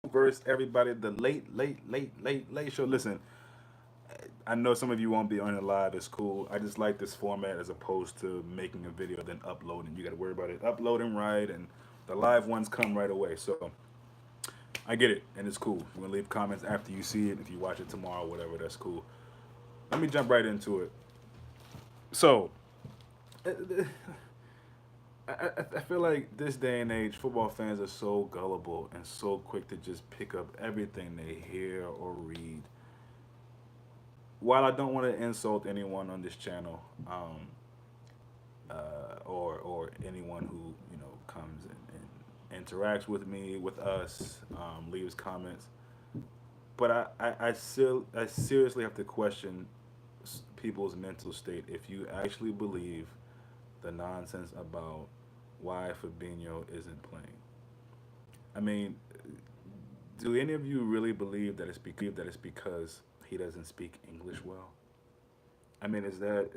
versus everybody. The late show. Listen, I know some of you won't be on it live. It's cool. I just like this format as opposed to making a video then uploading. You got to worry about it uploading right, and the live ones come right away. So I get it, and it's cool. You want to leave comments after you see it. If you watch it tomorrow, whatever, that's cool. Let me jump right into it. So I feel like this day and age, football fans are so gullible and so quick to just pick up everything they hear or read. While I don't want to insult anyone on this channel, or anyone who comes and interacts with me, with us, leaves comments, but I seriously have to question people's mental state if you actually believe the nonsense about why Fabinho isn't playing. I mean, do any of you really believe that it's because he doesn't speak English well? I mean, is that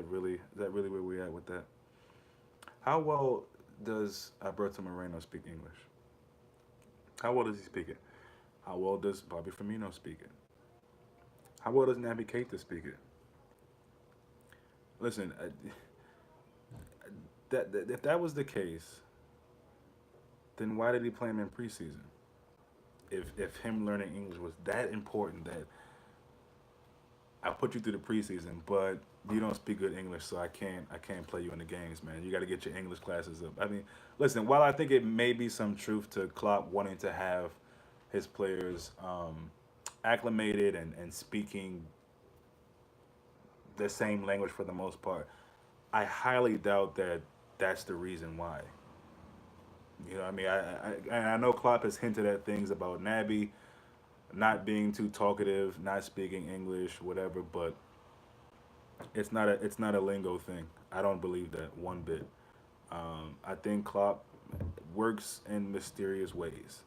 really where we at with that? How well does Alberto Moreno speak English? How well does he speak it? How well does Bobby Firmino speak it? How well does Naby Keita speak it? Listen, if that was the case, then why did he play him in preseason? If him learning English was that important that I put you through the preseason, but you don't speak good English, so I can't play you in the games, man. You got to get your English classes up. I mean, listen, while I think it may be some truth to Klopp wanting to have his players acclimated and speaking the same language for the most part, I highly doubt that that's the reason why. You know, what I mean, and I know Klopp has hinted at things about Naby not being too talkative, not speaking English, whatever. But it's not a lingo thing. I don't believe that one bit. I think Klopp works in mysterious ways.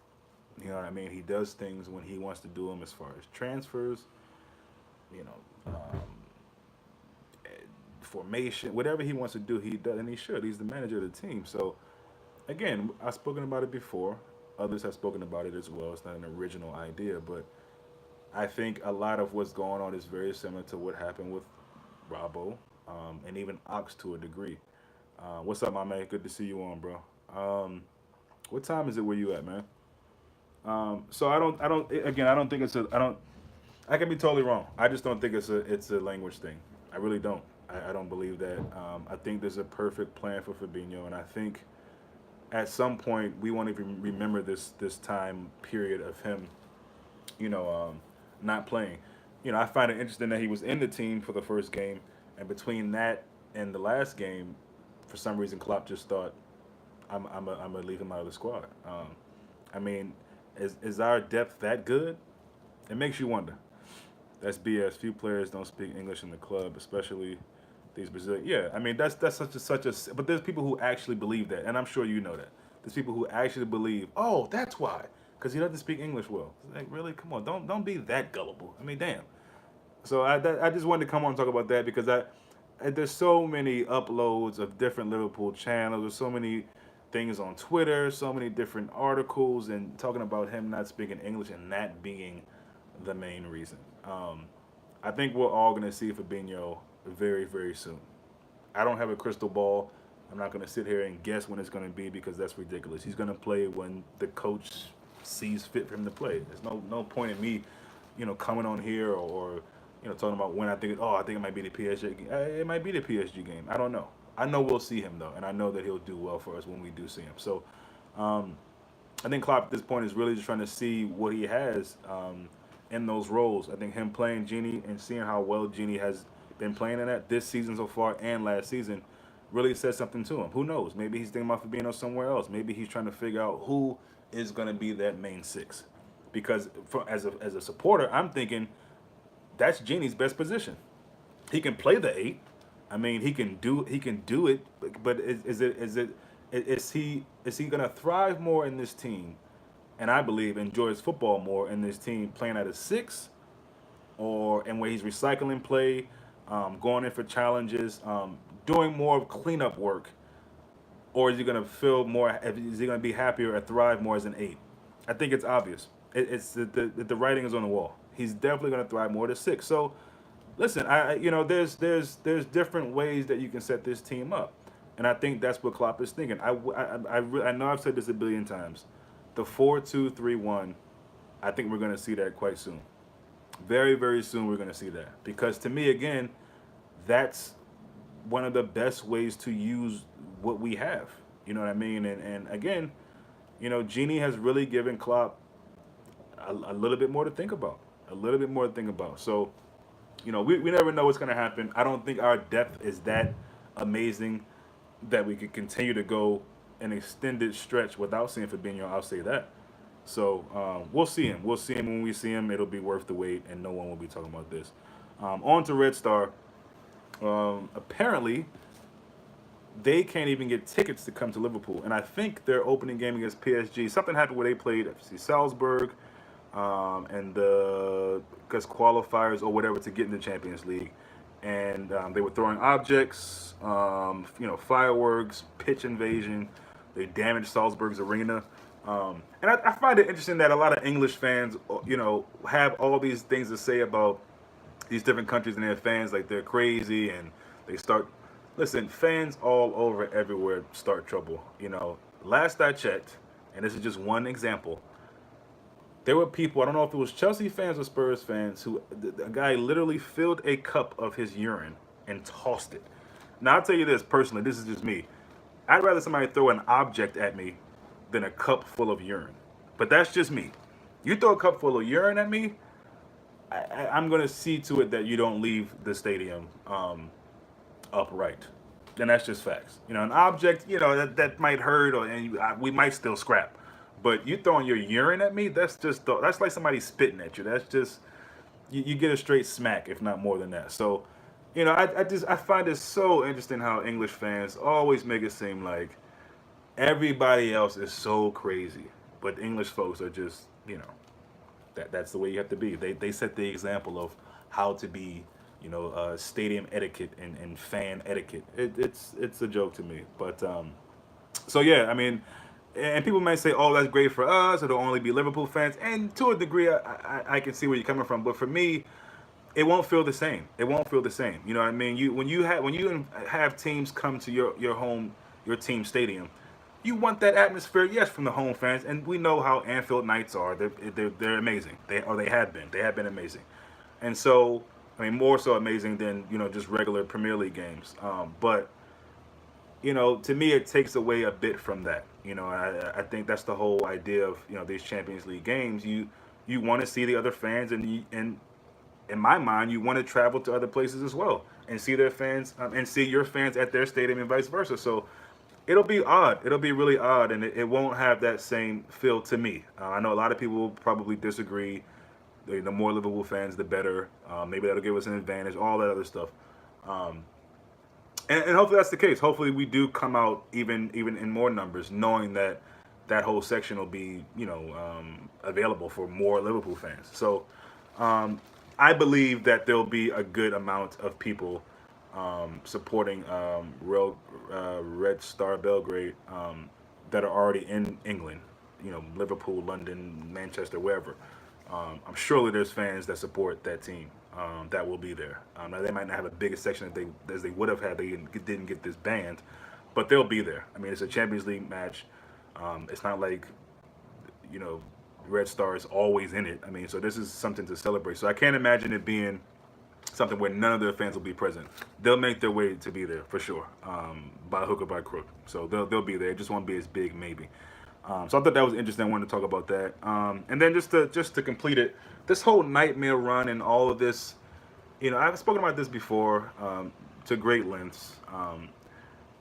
You know what I mean? He does things when he wants to do them, as far as transfers, you know, formation, whatever he wants to do, he does, and he should. He's the manager of the team. So again, I've spoken about it before. Others have spoken about it as well. It's not an original idea, but I think a lot of what's going on is very similar to what happened with Robbo, and even Ox to a degree. What's up, my man? Good to see you on, bro. What time is it where you at, man? So I don't think I can be totally wrong. I just don't think it's a language thing. I really don't. I don't believe that. I think there's a perfect plan for Fabinho, and I think at some point we won't even remember this time period of him, you know, not playing. I find it interesting that he was in the team for the first game, and between that and the last game, for some reason, Klopp just thought, I'm gonna leave him out of the squad. I mean, is our depth that good? It makes you wonder. That's BS. Few players don't speak English in the club, especially these Brazilian. Yeah, I mean that's such a. But there's people who actually believe that, and I'm sure you know that. There's people who actually believe, oh, that's why, because he doesn't speak English well. It's like, really, come on, don't be that gullible. I mean, damn. So I just wanted to come on and talk about that because there's so many uploads of different Liverpool channels. There's so many things on Twitter, so many different articles, and talking about him not speaking English and that being the main reason. I think we're all going to see Fabinho very, very soon. I don't have a crystal ball. I'm not going to sit here and guess when it's going to be because that's ridiculous. He's going to play when the coach sees fit for him to play. There's no point in me, coming on here or talking about when I think. Oh, I think it might be the PSG game. It might be the PSG game. I don't know. I know we'll see him though, and I know that he'll do well for us when we do see him. So, um, I think Klopp at this point is really just trying to see what he has in those roles. I think him playing Genie and seeing how well Genie has been playing in that this season so far and last season really says something to him. Who knows? Maybe he's thinking about Fabinho somewhere else. Maybe he's trying to figure out who is going to be that main six. Because as a supporter, I'm thinking that's Genie's best position. He can play the eight. I mean, he can do it. But is he gonna thrive more in this team? And I believe enjoys football more in this team playing at a six, or and where he's recycling play, going in for challenges, doing more of cleanup work, or is he gonna feel more? Is he gonna be happier or thrive more as an eight? I think it's obvious. It's the writing is on the wall. He's definitely going to thrive more to six. So listen, there's different ways that you can set this team up, and I think that's what Klopp is thinking. I know I've said this a billion times. The 4-2-3-1. I think we're going to see that quite soon. Very, very soon we're going to see that, because to me, again, that's one of the best ways to use what we have. You know what I mean? And again, Genie has really given Klopp a little bit more to think about. A little bit more to think about. So, we never know what's going to happen. I don't think our depth is that amazing that we could continue to go an extended stretch without seeing Fabinho. I'll say that. So we'll see him. We'll see him when we see him. It'll be worth the wait, and no one will be talking about this. On to Red Star. Apparently, they can't even get tickets to come to Liverpool. And I think their opening game against PSG, something happened where they played FC Salzburg, and because qualifiers or whatever to get in the Champions League. And they were throwing objects, fireworks, pitch invasion. They damaged Salzburg's arena. And I find it interesting that a lot of English fans, have all these things to say about these different countries and their fans, like they're crazy and they start. Listen, fans all over everywhere start trouble. Last I checked, and this is just one example, there were people, I don't know if it was Chelsea fans or Spurs fans, who a guy literally filled a cup of his urine and tossed it. Now, I'll tell you this personally, this is just me. I'd rather somebody throw an object at me than a cup full of urine. But that's just me. You throw a cup full of urine at me, I'm going to see to it that you don't leave the stadium upright. And that's just facts. An object, that might hurt, we might still scrap. But you throwing your urine at me, that's like somebody spitting at you. That's just, you get a straight smack, if not more than that. So, I find it so interesting how English fans always make it seem like everybody else is so crazy, but English folks are just, that's the way you have to be. They set the example of how to be, stadium etiquette and fan etiquette. It's a joke to me, but so yeah, I mean, and people may say, "Oh, that's great for us. It'll only be Liverpool fans," and to a degree, I can see where you're coming from. But for me, it won't feel the same. It won't feel the same. You know what I mean? When you have teams come to your home, your team stadium, you want that atmosphere, yes, from the home fans, and we know how Anfield nights are. They're amazing. They have been. They have been amazing, and so I mean more so amazing than just regular Premier League games. But to me, it takes away a bit from that. I think that's the whole idea of these Champions League games. You want to see the other fans, and in my mind, you want to travel to other places as well and see their fans and see your fans at their stadium and vice versa. So it'll be odd. It'll be really odd, and it won't have that same feel to me. I know a lot of people will probably disagree. The more Liverpool fans, the better. Maybe that'll give us an advantage. All that other stuff. Um, and hopefully that's the case. Hopefully we do come out even in more numbers, knowing that whole section will be available for more Liverpool fans. So I believe that there'll be a good amount of people supporting Red Star Belgrade that are already in England, Liverpool, London, Manchester, wherever. I'm surely there's fans that support that team that will be there. Now they might not have a bigger section as they would have had they didn't get this banned, but they'll be there. I mean, it's a Champions League match. It's not like you know Red Star is always in it. I mean, so this is something to celebrate. So I can't imagine it being something where none of their fans will be present. They'll make their way to be there for sure, by hook or by crook. So they'll be there. It just won't be as big, maybe. So I thought that was interesting. I wanted to talk about that. And then just to complete it, this whole nightmare run and all of this, I've spoken about this before to great lengths.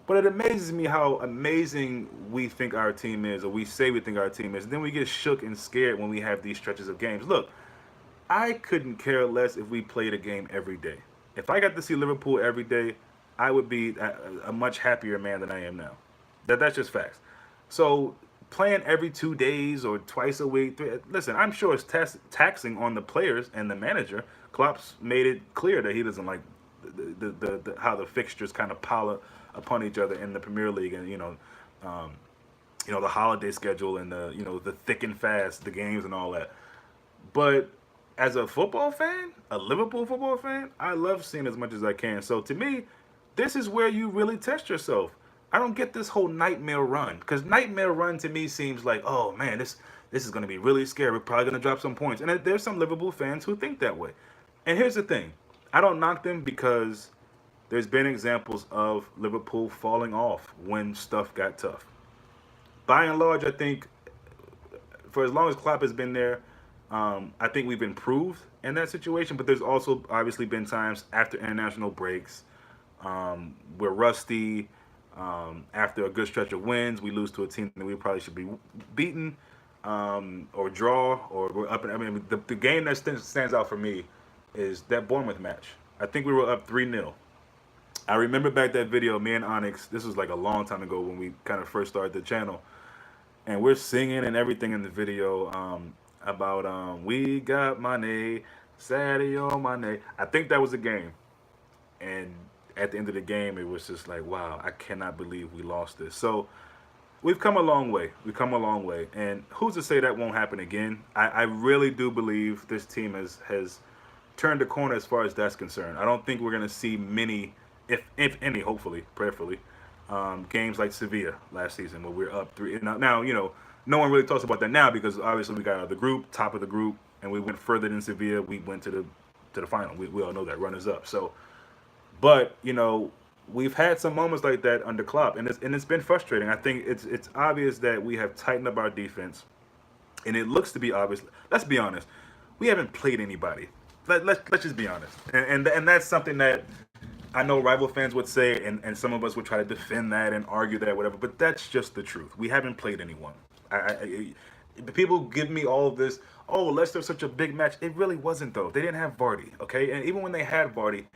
But it amazes me how amazing we think our team is, or we say we think our team is. And then we get shook and scared when we have these stretches of games. Look, I couldn't care less if we played a game every day. If I got to see Liverpool every day, I would be a much happier man than I am now. That's just facts. So playing every 2 days or twice a week, listen, I'm sure it's taxing on the players and the manager. Klopp's made it clear that he doesn't like how the fixtures kind of pile up upon each other in the Premier League, and the holiday schedule and the thick and fast, the games and all that. But as a football fan, a Liverpool football fan, I love seeing as much as I can. So to me, this is where you really test yourself. I don't get this whole nightmare run because nightmare run to me seems like, oh man, this is going to be really scary. We're probably going to drop some points, and there's some Liverpool fans who think that way. And here's the thing, I don't knock them because there's been examples of Liverpool falling off when stuff got tough. By and large, I think for as long as Klopp has been there, I think we've improved in that situation. But there's also obviously been times after international breaks, we're rusty. After a good stretch of wins, we lose to a team that we probably should be beaten, or draw, or we're up. I mean, the game that stands out for me is that Bournemouth match. I think we were up 3-0. I remember back that video, me and Onyx, this was like a long time ago when we kind of first started the channel, and we're singing and everything in the video about we got money, Sadio Mane. I think that was the game, and at the end of the game, it was just like, wow, I cannot believe we lost this. So we've come a long way. We've come a long way, and who's to say that won't happen again? I really do believe this team has turned the corner as far as that's concerned. I don't think we're going to see many, if any, hopefully, prayerfully, games like Sevilla last season where we're up 3. Now, no one really talks about that now because obviously we got out of the group, top of the group, and we went further than Sevilla. We went to the final. We all know that, runners up. So, but we've had some moments like that under Klopp, and it's been frustrating. I think it's obvious that we have tightened up our defense, and it looks to be obvious. Let's be honest, we haven't played anybody. Let's just be honest, and that's something that I know rival fans would say, and some of us would try to defend that and argue that, whatever. But that's just the truth. We haven't played anyone. People give me all of this. Oh, Leicester's such a big match. It really wasn't though. They didn't have Vardy, okay? And even when they had Vardy,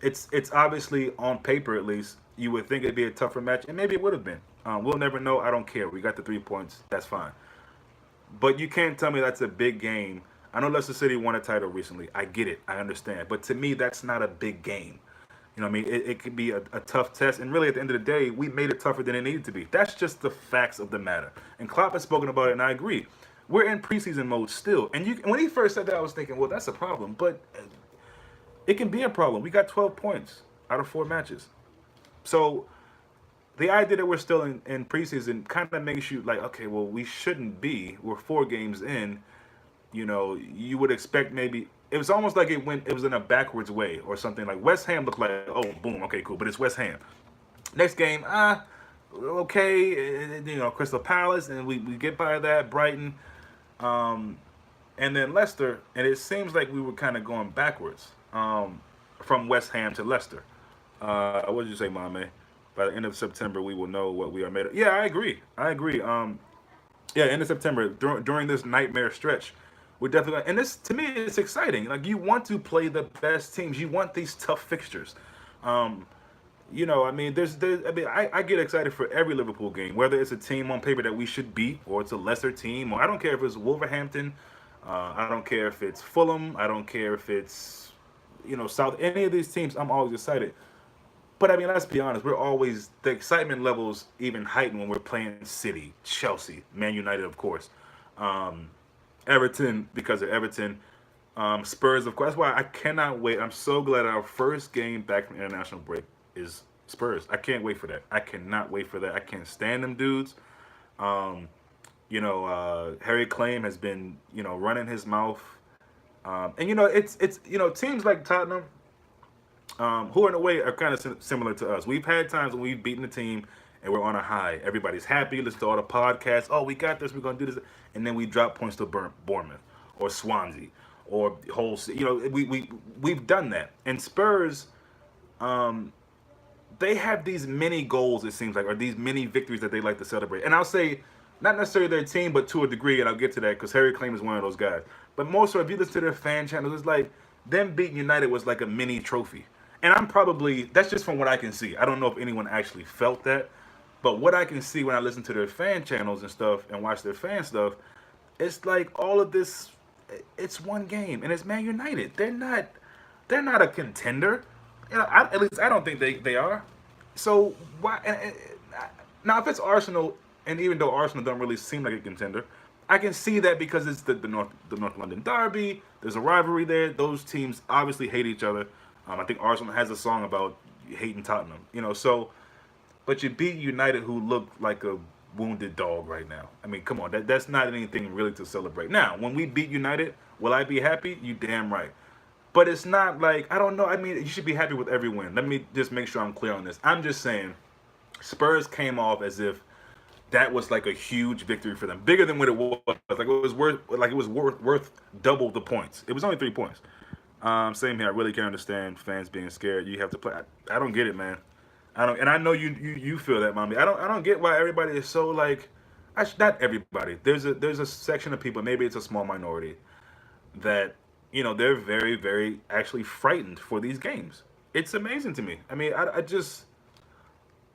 it's obviously on paper at least you would think it'd be a tougher match, and maybe it would have been. We'll never know. I don't care. We got the 3 points. That's fine. But you can't tell me that's a big game. I know Leicester City won a title recently. I get it. I understand. But to me, that's not a big game. You know what I mean? It could be a tough test. And really, at the end of the day, we made it tougher than it needed to be. That's just the facts of the matter. And Klopp has spoken about it, and I agree. We're in preseason mode still. And when he first said that, I was thinking, well, that's a problem. But it can be a problem. We got 12 points out of 4 matches. So the idea that we're still in preseason kind of makes you like, okay, well, we shouldn't be. We're 4 games in. You would expect maybe it was almost like it was in a backwards way or something. Like West Ham looked like, oh, boom, okay, cool, but it's West Ham. Next game, okay, Crystal Palace, and we get by that, Brighton, and then Leicester, and it seems like we were kind of going backwards from West Ham to Leicester. What did you say, Mame? By the end of September, we will know what we are made of. Yeah, I agree. Yeah, end of September, during this nightmare stretch, we're definitely, and this to me it's exciting. Like you want to play the best teams, you want these tough fixtures. I mean, I get excited for every Liverpool game, whether it's a team on paper that we should beat or it's a lesser team, or I don't care if it's Wolverhampton, I don't care if it's Fulham, I don't care if it's South. Any of these teams, I'm always excited. But I mean, let's be honest, the excitement levels even heighten when we're playing City, Chelsea, Man United, of course. Everton, because of Everton. Spurs, of course. That's why I cannot wait. I'm so glad our first game back from international break is Spurs. I can't wait for that. I cannot wait for that. I can't stand them dudes. Harry Claim has been, running his mouth. It's teams like Tottenham, who in a way are kind of similar to us. We've had times when we've beaten the team and we're on a high. Everybody's happy. Listen to all the podcasts. Oh, we got this. We're going to do this. And then we drop points to Bournemouth or Swansea or Hull. We've done that. And Spurs, they have these mini goals, it seems like, or these mini victories that they like to celebrate. And I'll say, not necessarily their team, but to a degree, and I'll get to that because Harry Claim is one of those guys. But more so, if you listen to their fan channels, it's like them beating United was like a mini trophy. And that's just from what I can see. I don't know if anyone actually felt that. But what I can see when I listen to their fan channels and stuff and watch their fan stuff, it's like all of this, it's one game. And it's Man United. They're not a contender. At least I don't think they are. So why? Now, if it's Arsenal, And even though Arsenal don't really seem like a contender, I can see that because it's the North London derby. There's a rivalry there. Those teams obviously hate each other. I think Arsenal has a song about hating Tottenham. So but you beat United, who look like a wounded dog right now. I mean, come on, that's not anything really to celebrate. Now, when we beat United, will I be happy? You damn right. But it's not like I don't know. I mean, you should be happy with every win. Let me just make sure I'm clear on this. I'm just saying, Spurs came off as if that was like a huge victory for them, bigger than what it was. Like it was worth double the points. It was only 3 points. Same here. I really can't understand fans being scared. You have to play. I don't get it, man. I don't, and I know you feel that, mommy. I don't get why everybody is so like. Not everybody. There's a section of people. Maybe it's a small minority that they're very very actually frightened for these games. It's amazing to me. I mean, I just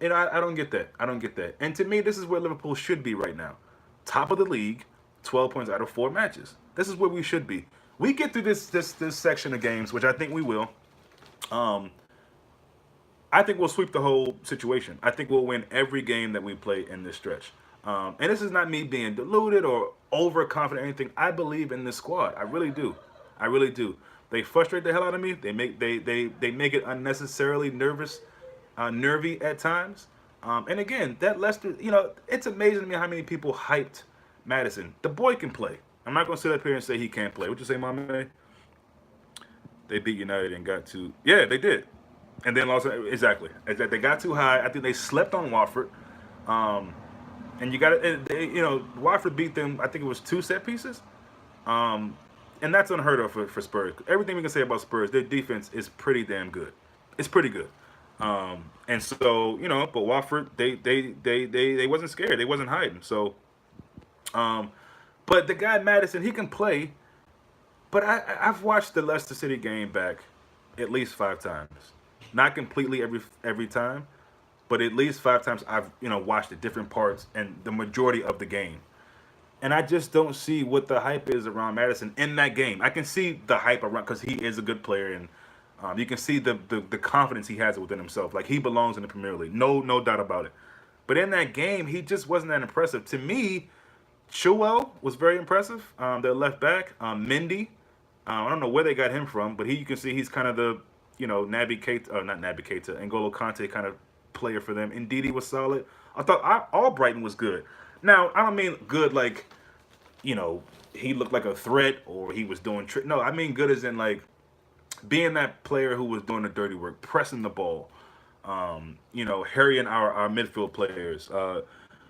I don't get that. I don't get that. And to me, this is where Liverpool should be right now. Top of the league, 12 points out of 4 matches. This is where we should be. We get through this section of games, which I think we will. Um, I think we'll sweep the whole situation. I think we'll win every game that we play in this stretch. And this is not me being deluded or overconfident or anything. I believe in this squad. I really do. I really do. They frustrate the hell out of me. They make it unnecessarily nervy at times. And again, that Leicester, it's amazing to me how many people hyped Madison. The boy can play. I'm not gonna sit up here and say he can't play. What you say, Mama? They beat United and got to yeah, they did, and then lost exactly. They got too high. I think they slept on Watford. Um, and you got to, Watford beat them. I think it was 2 set pieces. Um, and that's unheard of for Spurs. Everything we can say about Spurs, their defense is pretty damn good. It's pretty good. And so but Watford, they wasn't scared. They wasn't hiding. So, but the guy Madison, he can play. But I've watched the Leicester City game back at least 5 times. Not completely every time, but at least 5 times I've watched the different parts and the majority of the game. And I just don't see what the hype is around Madison in that game. I can see the hype around because he is a good player, and you can see the confidence he has within himself. Like he belongs in the Premier League, no doubt about it. But in that game, he just wasn't that impressive to me. Chilwell was very impressive. Their left back, Mendy. I don't know where they got him from, but you can see he's kind of the Naby Keita, not Naby Keita, N'Golo Kante kind of player for them. Indeed, he was solid. I thought Albrighton was good. Now I don't mean good like he looked like a threat or he was doing trick. No, I mean good as in like being that player who was doing the dirty work, pressing the ball, harrying our midfield players.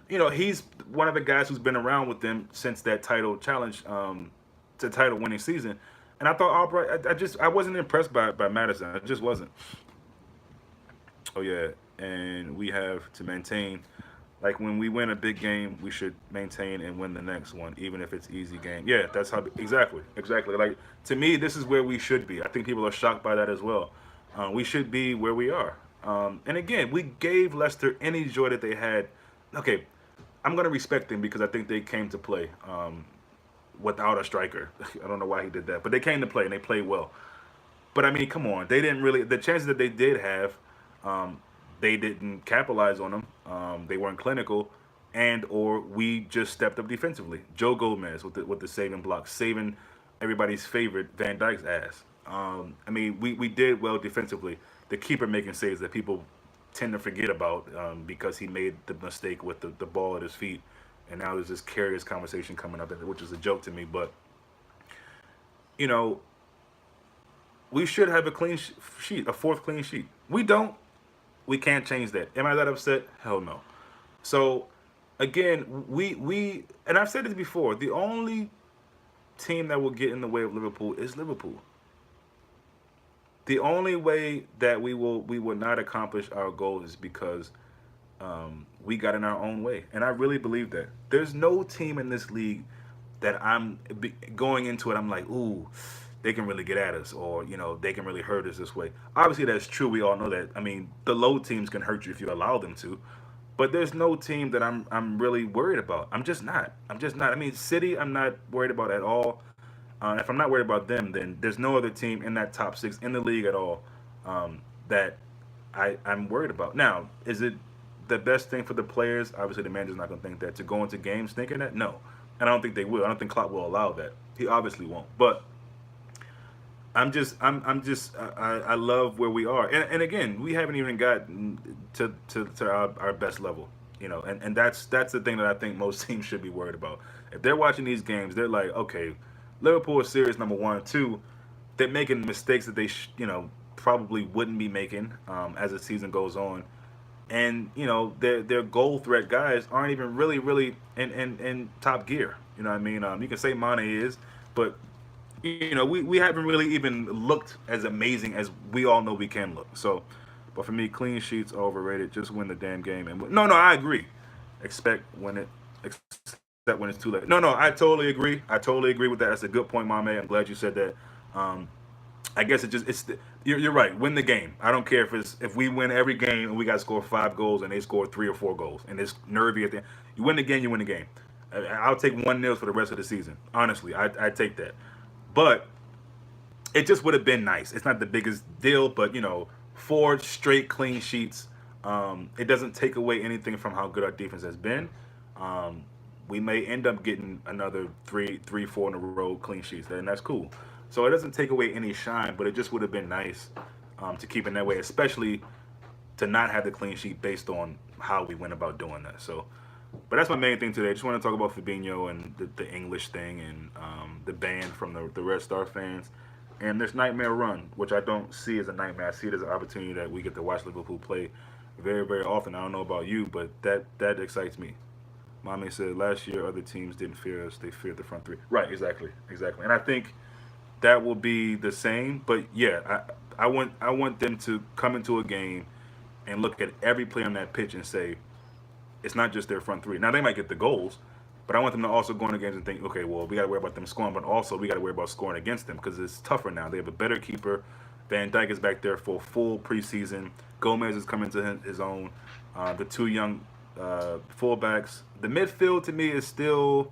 He's one of the guys who's been around with them since that title challenge, to title winning season. And I thought Albright, I wasn't impressed by Madison. I just wasn't. Oh yeah, and we have to maintain. Like when we win a big game, we should maintain and win the next one, even if it's easy game. Yeah, that's how exactly. Like to me, this is where we should be. I think people are shocked by that as well. We should be where we are. And again, we gave Leicester any joy that they had. Okay, I'm gonna respect them because I think they came to play without a striker. I don't know why he did that, but they came to play and they played well. But I mean, come on, they didn't really. The chances that they did have, they didn't capitalize on them. They weren't clinical, and or we just stepped up defensively. Joe Gomez with the saving block, saving everybody's favorite Van Dijk's ass. I mean, we did well defensively. The keeper making saves that people tend to forget about because he made the mistake with the ball at his feet, and now there's this careless conversation coming up, which is a joke to me. But you know, we should have a clean sheet, a fourth clean sheet. We don't. We can't change that. Am I that upset? Hell no. So again, we and I've said this before. The only team that will get in the way of Liverpool is Liverpool. The only way that we will not accomplish our goal is because we got in our own way, and I really believe that. There's no team in this league that going into it. I'm like, ooh, they can really get at us, or they can really hurt us this way. Obviously, that's true. We all know that. I mean, the low teams can hurt you if you allow them to, but there's no team that I'm really worried about. I'm just not. I'm just not. I mean, City, I'm not worried about at all. If I'm not worried about them, then there's no other team in that top six in the league at all that I'm worried about. Now, is it the best thing for the players? Obviously, the manager's not going to think that. To go into games thinking that? No. And I don't think they will. I don't think Klopp will allow that. He obviously won't. But I love where we are. And again, we haven't even gotten to our best level, and that's the thing that I think most teams should be worried about. If they're watching these games, they're like, okay, Liverpool is serious, number one. Two, they're making mistakes that they, probably wouldn't be making as the season goes on. And, their goal threat guys aren't even really in top gear. You know what I mean? You can say Mane is, but we haven't really even looked as amazing as we all know we can look. So, but for me, clean sheets are overrated. Just win the damn game. And no, I agree. Expect when it, except when it's too late. No, I totally agree. I totally agree with that. That's a good point, Mame. I'm glad you said that. Um, I guess you're right. Win the game. I don't care if we win every game and we got to score 5 goals and they score 3 or 4 goals and it's nervy at the end. You win the game. You win the game. I'll take 1-0 for the rest of the season. Honestly, I take that. But it just would have been nice. It's not the biggest deal, but 4 straight clean sheets. It doesn't take away anything from how good our defense has been. We may end up getting another 4 in a row clean sheets, and that's cool. So it doesn't take away any shine, but it just would have been nice to keep it that way, especially to not have the clean sheet based on how we went about doing that. So, but that's my main thing today. I just want to talk about Fabinho and the English thing and the ban from the Red Star fans and this nightmare run, which I don't see as a nightmare. I see it as an opportunity that we get to watch Liverpool play very, very often. I don't know about you, but that excites me. Mommy said last year other teams didn't fear us; they feared the front three. Right, exactly. And I think that will be the same. But yeah, I want them to come into a game and look at every play on that pitch and say it's not just their front three. Now they might get the goals, but I want them to also go into games and think, okay, well we got to worry about them scoring, but also we got to worry about scoring against them because it's tougher now. They have a better keeper. Van Dijk is back there for full preseason. Gomez is coming to his own. The 2 young fullbacks. The midfield to me is still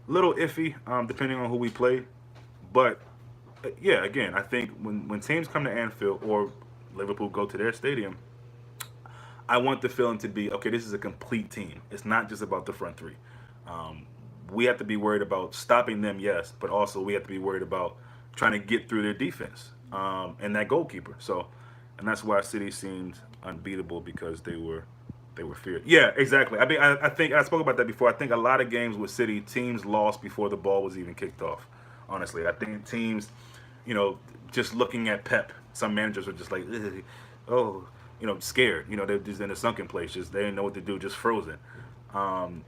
a little iffy, depending on who we play. But yeah, again, I think when teams come to Anfield or Liverpool go to their stadium, I want the feeling to be okay. This is a complete team. It's not just about the front three. We have to be worried about stopping them, yes, but also we have to be worried about trying to get through their defense and that goalkeeper. So, and that's why City seemed unbeatable because they were feared. Yeah, exactly. I mean, I think I spoke about that before. I think a lot of games with City teams lost before the ball was even kicked off. Honestly, I think teams, just looking at Pep, some managers are just like, ugh, oh, scared. They're just in a sunken place. Just they didn't know what to do, just frozen. And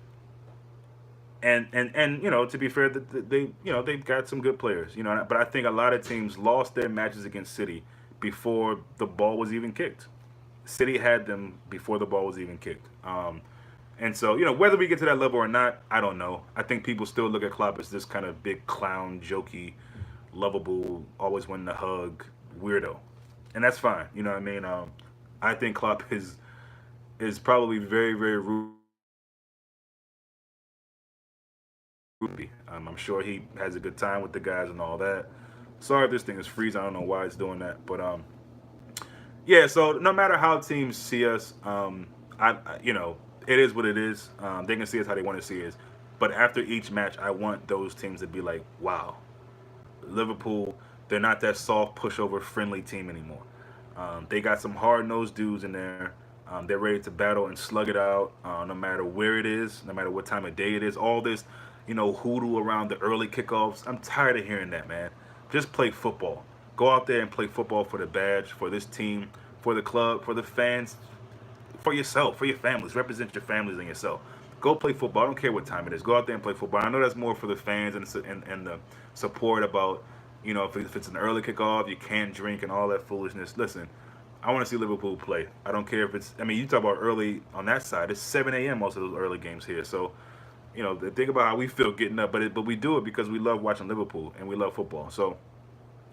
to be fair, they've got some good players. But I think a lot of teams lost their matches against City before the ball was even kicked. City had them before the ball was even kicked. And so, whether we get to that level or not, I don't know. I think people still look at Klopp as this kind of big clown, jokey, lovable, always wanting to hug weirdo, and that's fine. You know what I mean? I think Klopp is probably very, very rude. I'm sure he has a good time with the guys and all that. Sorry if this thing is freezing. I don't know why it's doing that, but yeah. So no matter how teams see us, it is what it is. They can see us how they want to see us. But after each match, I want those teams to be like, wow, Liverpool, they're not that soft pushover friendly team anymore. They got some hard nosed dudes in there. They're ready to battle and slug it out, no matter where it is, no matter what time of day it is. All this, hoodoo around the early kickoffs. I'm tired of hearing that, man. Just play football. Go out there and play football for the badge, for this team, for the club, for the fans, for yourself, for your families. Represent your families and yourself. Go play football. I don't care what time it is. Go out there and play football. I know that's more for the fans and the support about, if it's an early kickoff, you can't drink and all that foolishness. Listen, I want to see Liverpool play. I don't care if it's, you talk about early on that side. It's 7 a.m. most of those early games here. So, think about how we feel getting up. But we do it because we love watching Liverpool and we love football. So,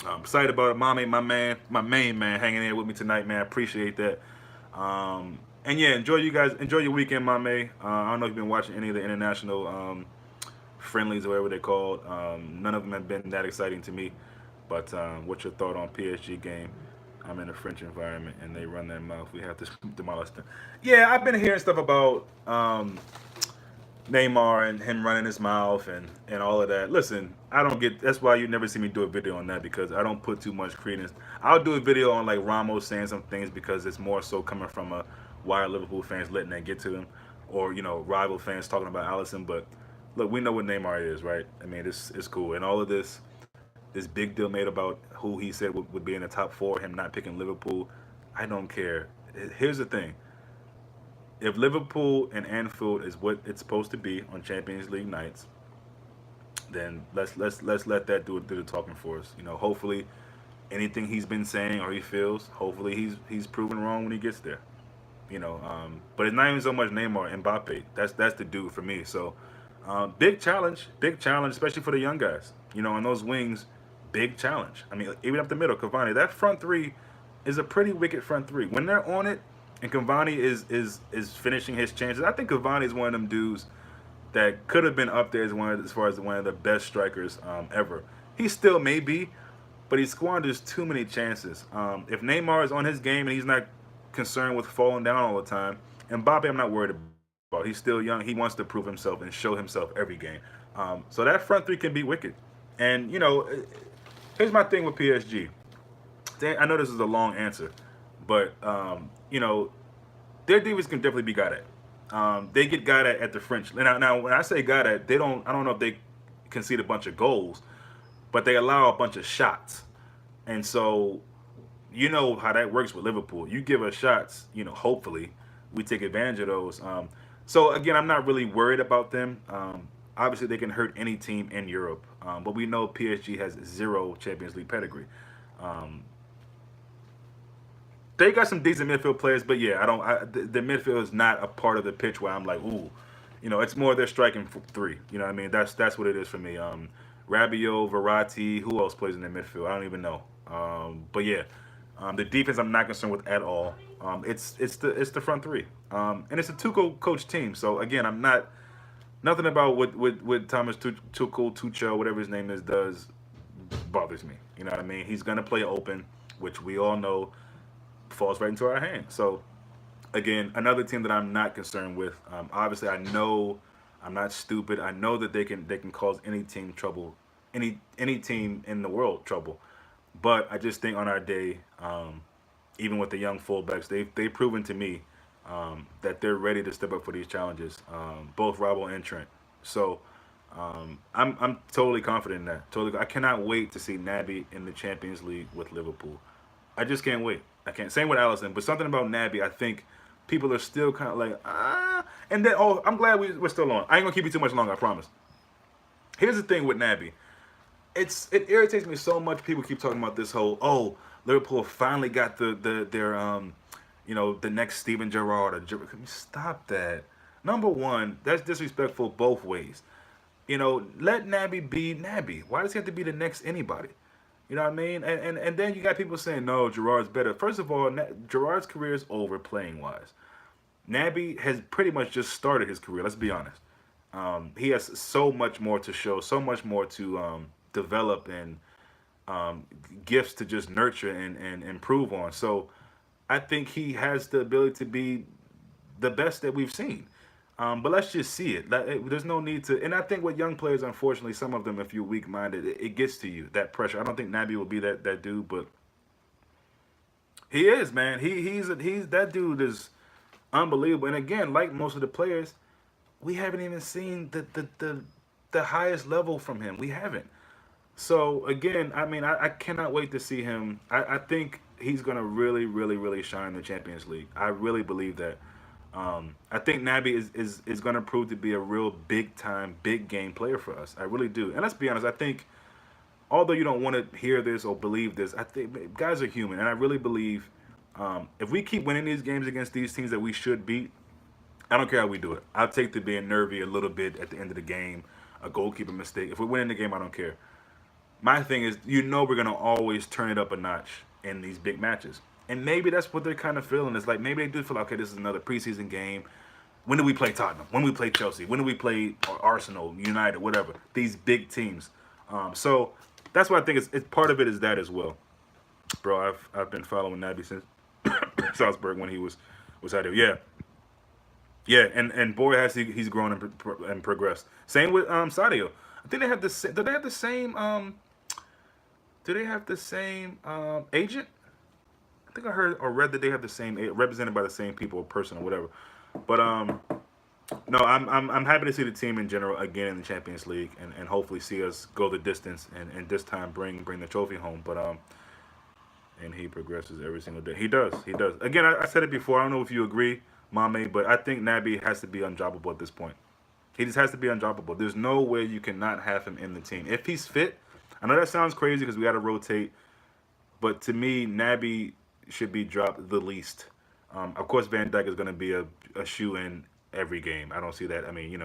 I'm excited about it. Mommy, my main man, hanging in with me tonight, man. I appreciate that. And yeah, enjoy your weekend, Mame. I don't know if you've been watching any of the international friendlies or whatever they're called. None of them have been that exciting to me. But what's your thought on PSG game? I'm in a French environment and they run their mouth. We have to demolish them. Yeah, I've been hearing stuff about Neymar and him running his mouth and all of that. Listen, I don't get. That's why you never see me do a video on that because I don't put too much credence. I'll do a video on like Ramos saying some things because it's more so coming from a why are Liverpool fans letting that get to them, or rival fans talking about Allison. But look, we know what Neymar is, right? I mean, it's cool, and all of this big deal made about who he said would be in the top four, him not picking Liverpool. I don't care. Here's the thing: if Liverpool and Anfield is what it's supposed to be on Champions League nights, then let's let that do the talking for us. Hopefully, anything he's been saying or he feels, hopefully he's proven wrong when he gets there. But it's not even so much Neymar, Mbappe. That's the dude for me. So, big challenge, especially for the young guys. On those wings, big challenge. I mean, even up the middle, Cavani. That front three is a pretty wicked front three. When they're on it, and Cavani is finishing his chances. I think Cavani is one of them dudes that could have been up there as far as one of the best strikers ever. He still may be, but he squanders too many chances. If Neymar is on his game and he's not concerned with falling down all the time, and Mbappe I'm not worried about. He's still young. He wants to prove himself and show himself every game. So that front three can be wicked. And here's my thing with PSG. I know this is a long answer, but their defense can definitely be got at. They get got at the French. Now, when I say got at, I don't know if they concede a bunch of goals, but they allow a bunch of shots. And so, you know how that works with Liverpool. You give us shots, hopefully we take advantage of those. So again, I'm not really worried about them. Obviously, they can hurt any team in Europe, but we know PSG has zero Champions League pedigree. They got some decent midfield players, but yeah, the midfield is not a part of the pitch where I'm like, ooh, it's more their striking three. You know what I mean? That's what it is for me. Rabiot, Verratti, who else plays in the midfield? I don't even know. But yeah, the defense I'm not concerned with at all. It's the front three, and it's a Tuchel coach team. So again, I'm not nothing about what Thomas Tuchel, whatever his name is, does bothers me. You know what I mean? He's gonna play open, which we all know falls right into our hands. So again, another team that I'm not concerned with. Obviously, I know I'm not stupid. I know that they can cause any team trouble, any team in the world trouble. But I just think on our day, even with the young fullbacks, they've proven to me that they're ready to step up for these challenges. Both Robbo and Trent. So I'm totally confident in that. Totally, I cannot wait to see Naby in the Champions League with Liverpool. I just can't wait. I can't. Same with Allison, but something about Naby, I think people are still kind of like, ah. And then, I'm glad we're still on. I ain't gonna keep you too much longer, I promise. Here's the thing with Naby. It irritates me so much. People keep talking about this whole, Liverpool finally got their the next Steven Gerrard or stop that. Number one, that's disrespectful both ways. Let Naby be Naby. Why does he have to be the next anybody? You know what I mean? And then you got people saying, no, Gerard's better. First of all, Gerard's career is over playing wise. Naby has pretty much just started his career, let's be honest. He has so much more to show, so much more to develop and gifts to just nurture and improve on. So I think he has the ability to be the best that we've seen. But let's just see it. There's no need to. And I think with young players, unfortunately, some of them, if you're weak-minded, it gets to you, that pressure. I don't think Naby will be that dude, but he is, man. He's that dude is unbelievable. And again, like most of the players, we haven't even seen the highest level from him. We haven't. So again, I mean, I cannot wait to see him. I think he's gonna really, really, really shine in the Champions League. I really believe that. I think Naby is going to prove to be a real big-time, big-game player for us. I really do. And let's be honest, I think, although you don't want to hear this or believe this, I think guys are human. And I really believe if we keep winning these games against these teams that we should beat, I don't care how we do it. I'll take the being nervy a little bit at the end of the game, a goalkeeper mistake. If we're winning the game, I don't care. My thing is, we're going to always turn it up a notch in these big matches. And maybe that's what they're kind of feeling. It's like maybe they do feel like, okay, this is another preseason game. When do we play Tottenham? When do we play Chelsea? When do we play Arsenal, United, whatever? These big teams. So that's why I think it's part of it is that as well. Bro, I've been following Naby since Salzburg when he was out there. Yeah, yeah, and boy has he's grown and progressed. Same with Sadio. I think they have the do they have the same do they have the same agent? I think I heard or read that they have the same represented by the same people or person or whatever. But no, I'm happy to see the team in general again in the Champions League and hopefully see us go the distance and this time bring the trophy home. But and he progresses every single day. He does. Again, I said it before. I don't know if you agree, Mame, but I think Naby has to be undroppable at this point. He just has to be undroppable. There's no way you cannot have him in the team if he's fit. I know that sounds crazy because we got to rotate, but to me, Naby should be dropped the least. Of course, Van Dijk is going to be a shoe in every game. I don't see that. I mean,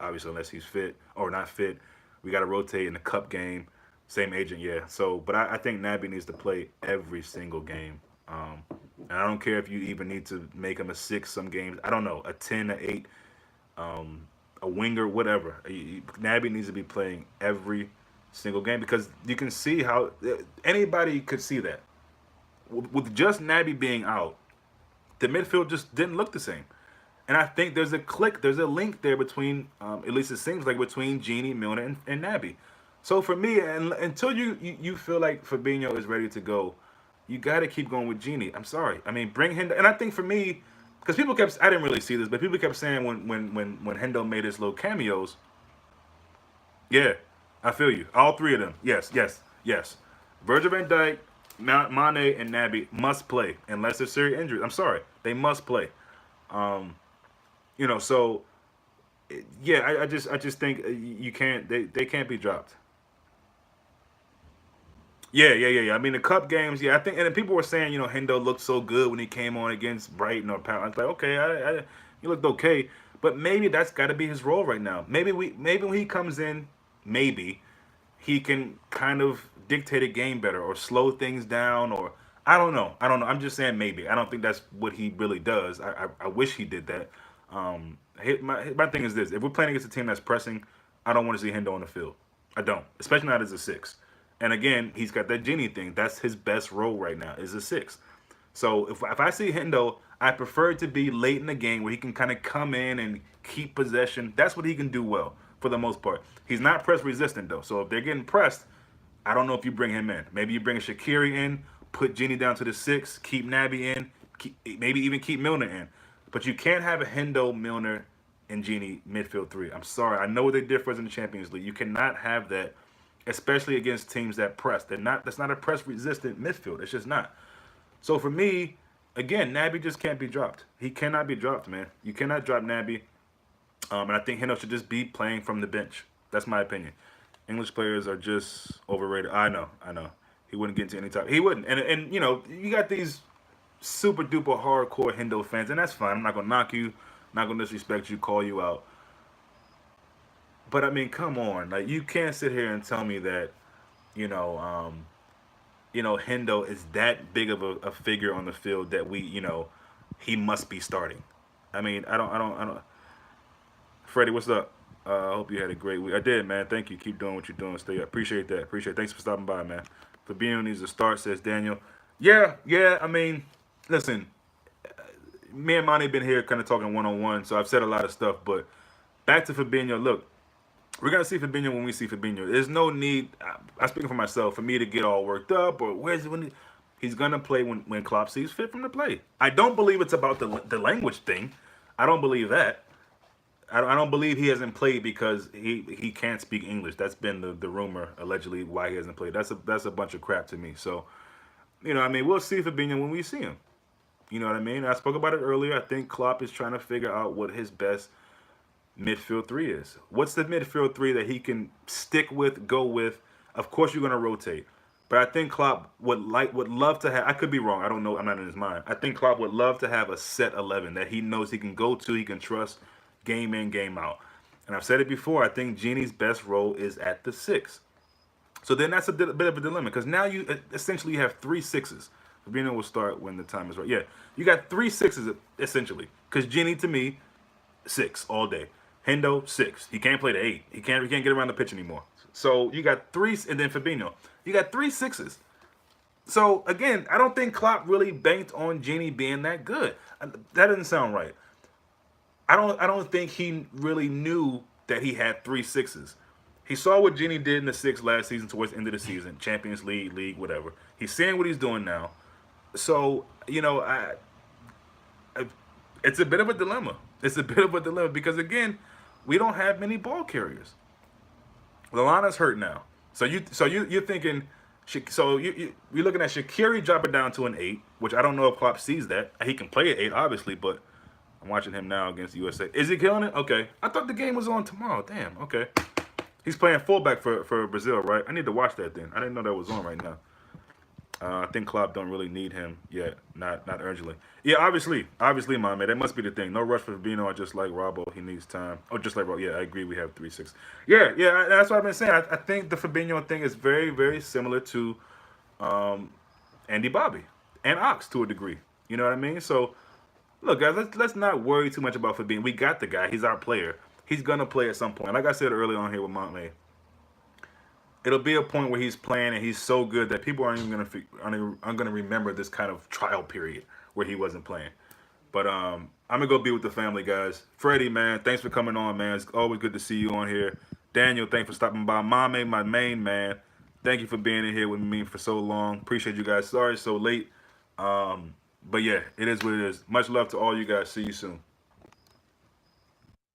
obviously, unless he's fit or not fit, we got to rotate in the cup game. Same agent, yeah. So, but I think Naby needs to play every single game. And I don't care if you even need to make him a 6 some games. I don't know, a 10, a 8, a winger, whatever. Naby needs to be playing every single game because you can see how anybody could see that. With just Naby being out, the midfield just didn't look the same. And I think there's a there's a link there between, at least it seems like, between Genie, Milner, and Naby. So for me, and until you feel like Fabinho is ready to go, you got to keep going with Genie. I'm sorry. I mean, bring Hendo. And I think for me, because people kept, I didn't really see this, but people kept saying when Hendo made his little cameos, yeah, I feel you. All three of them. Yes, yes, yes. Virgil van Dijk, Mane, and Naby must play unless there's serious injuries. I'm sorry. They must play. Um, so yeah, I just think you can't they can't be dropped. Yeah. I mean, the cup games, yeah. I think, and then people were saying, Hendo looked so good when he came on against Brighton or Palace. I was like, okay, he looked okay, but maybe that's got to be his role right now. Maybe when he comes in, maybe he can kind of dictate a game better or slow things down or I don't know. I'm just saying maybe. I don't think that's what he really does. I wish he did that. My thing is this: if we're playing against a team that's pressing, I don't want to see Hendo on the field. I don't, especially not as a 6. And again, he's got that Genie thing. That's his best role right now is a 6. So if I see Hendo, I prefer it to be late in the game where he can kind of come in and keep possession. That's what he can do well for the most part. He's not press resistant though. So if they're getting pressed, I don't know if you bring him in. Maybe you bring Shaqiri in, put Genie down to the 6, keep Naby in, maybe even keep Milner in. But you can't have a Hendo, Milner, and Genie midfield 3. I'm sorry. I know they differ in the Champions League. You cannot have that, especially against teams that press. That's not a press resistant midfield. It's just not. So for me, again, Naby just can't be dropped. He cannot be dropped, man. You cannot drop Naby. And I think Hendo should just be playing from the bench. That's my opinion. English players are just overrated. I know. He wouldn't get into any top. He wouldn't. And you got these super duper hardcore Hendo fans, and that's fine. I'm not gonna knock you, not gonna disrespect you, call you out. But I mean, come on, like you can't sit here and tell me that, you know, um, Hendo is that big of a figure on the field that he must be starting. I mean, I don't. Freddie, what's up? I hope you had a great week. I did, man. Thank you. Keep doing what you're doing. Stay up. Appreciate that. Appreciate it. Thanks for stopping by, man. Fabino needs to start, says Daniel. Yeah. I mean, listen, me and Monty been here kind of talking one on one, so I've said a lot of stuff. But back to Fabinho. Look, we're gonna see Fabinho when we see Fabinho. There's no need. I'm speaking for myself. For me to get all worked up or where's when he's gonna play when Klopp sees fit from the play. I don't believe it's about the language thing. I don't believe that. I don't believe he hasn't played because he can't speak English. That's been the rumor allegedly why he hasn't played. That's a bunch of crap to me. So I mean, we'll see Fabinho when we see him. You know what I mean? I spoke about it earlier. I think Klopp is trying to figure out what his best midfield 3 is. What's the midfield 3 that he can stick with, go with? Of course, you're going to rotate. But I think Klopp would love to have. I could be wrong. I don't know. I'm not in his mind. I think Klopp would love to have a set 11 that he knows he can go to, he can trust, game in, game out. And I've said it before. I think Genie's best role is at the 6. So then that's a bit of a dilemma because now you essentially have 3 sixes. Fabinho will start when the time is right. Yeah, you got 3 sixes essentially because Genie to me 6 all day. Hendo 6. He can't play the 8. He can't get around the pitch anymore. So you got 3, and then Fabinho. You got 3 sixes. So again, I don't think Klopp really banked on Genie being that good. That doesn't sound right. I don't think he really knew that he had 3 6s. He saw what Genie did in the six last season towards the end of the season, Champions League, league, whatever. He's seeing what he's doing now. So I it's a bit of a dilemma. It's a bit of a dilemma because again, we don't have many ball carriers. Lalana's hurt now, you're thinking, you're looking at Shaqiri dropping down to an 8, which I don't know if Klopp sees that. He can play at 8, obviously, but I'm watching him now against the USA. Is he killing it? Okay, I thought the game was on tomorrow. Damn. Okay, he's playing fullback for Brazil, right? I need to watch that then. I didn't know that was on right now. I think Klopp don't really need him yet, not urgently. Yeah, obviously, my man. That must be the thing. No rush for Fabino. I just like Robbo. He needs time. Oh, just like Robbo. Yeah, I agree. We have 3 6. Yeah. That's what I've been saying. I think the Fabinho thing is very, very similar to Andy Bobby and Ox to a degree. You know what I mean? So, look, guys, let's not worry too much about Fabinho. We got the guy. He's our player. He's gonna play at some point. Like I said earlier on here with Montme, it'll be a point where he's playing and he's so good that people aren't even gonna remember this kind of trial period where he wasn't playing. But I'm gonna go be with the family, guys. Freddie, man, thanks for coming on, man. It's always good to see you on here. Daniel, thanks for stopping by. Mame, my main man, thank you for being in here with me for so long. Appreciate you guys. Sorry it's so late. But yeah, it is what it is. Much love to all you guys. See you soon.